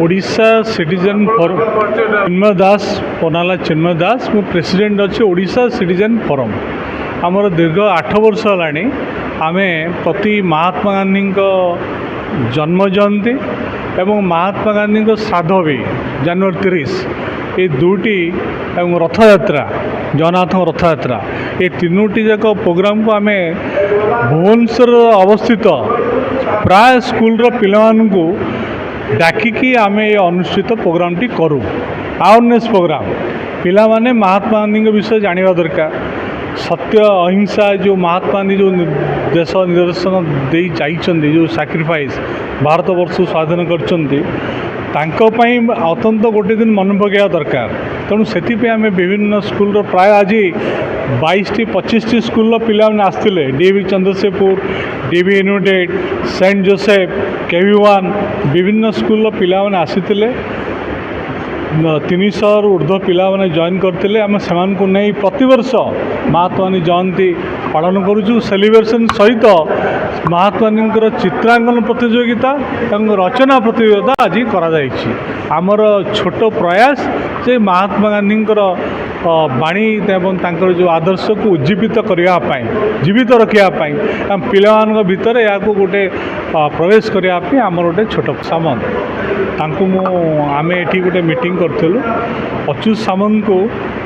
Odisha citizen forum चिन्मय दास पनाला चिन्मय दास मु president अच्छे Odisha citizen forum आमर दीर्घ 8 वर्ष है आमे प्रति महात्मा गांधी जन्म जयंती एवं महात्मा गांधी श्राद्ध भी जनवरी 30 ये दुटी एवं रथ यात्रा जगन्नाथ रथ यात्रा ये तीनोटी जाक प्रोग्राम को आमे भुवनेश्वर अवस्थित प्राय स्कूल पिलामानंकु डाकिकी आमे ये अनुष्ठित प्रोग्राम टी करूँ अवेयरनेस प्रोग्राम पिला माने महात्मा गांधी विषय जानवा दरकार सत्य अहिंसा जो महात्मा गांधी जो देश निदर्शन दे जाइछन्ति जो सैक्रिफाइस भारत वर्ष स्वाधीन करछन्ति तांकोपाई अत्यंत गोटे दिन मन पकड़ा दरकार तेणु से आम विभिन्न स्कूल प्राय आज 22-25 स्कूल पिला आसते DV Chandrashekharpur DV united saint Joseph केवी1 विभिन्न स्कूल पिला आसी 300 ऊर्ध्व पिला जॉइन करते आम से नहीं प्रतिवर्ष महात्मा गांधी जयंती पालन करुचु सेलिब्रेशन सहित महात्मा गांधी चित्रांकन प्रतियोगिता और रचना प्रतियोगिता आज आमर छोट प्रयास जे महात्मा गांधी बाणी एवं जो आदर्श को उज्जीवित करने जीवित रखापी पिला भितर या गोटे प्रवेश करने आमर गोटे छोट सामंत आम ये गोटे मीटिंग करूँ अच्युत सामंत को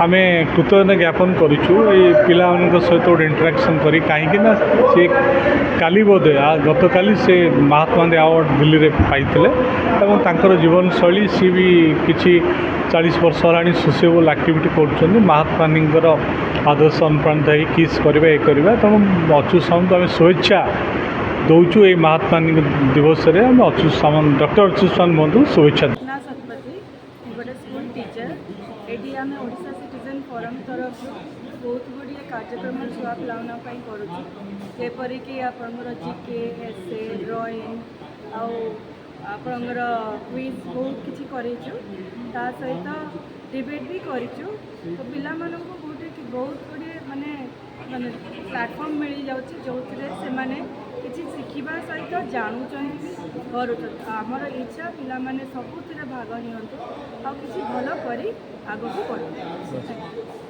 आम कृतज्ञता ज्ञापन करूँ ये पिला सहित गोटे इंटराक्शन करी कहीं सी काली बोधे गत काली से महात्मा गांधी अवार्ड दिल्ली में पाई जीवन शैली सी भी किसी 40 वर्ष है सोसिएबल एक्टिविटी कर महात्मा गांधी आदर्श अनुप्राणित है किस करवा ये करवा तेणु अच्युत सामंत आम शुभेच्छा दौचु ये महात्मा गांधी दिवस में आम अच्युत सामंत डॉक्टर अच्युत सामंत बंधु शुभेच्छा गोटे स्कूल टीचर ये आम ओडिशा सिटीजन फोरम तरफ बहुत गुड़िया कार्यक्रम छुआ पाई करपरिक आपंकर जीके एसे ड्रॉइंग आपर क्विज बहुत किसी करूँ ता सहित डिबेट भी करूँ तो पिला बहुत गुड़े माने माने प्लाटफर्म मिल जाऊँगी जो से किसी शिखा सहित जानूँ आमर इच्छा पिला माने सबुथ भाग नियंतु आ किसी भल कर आगे बढ़।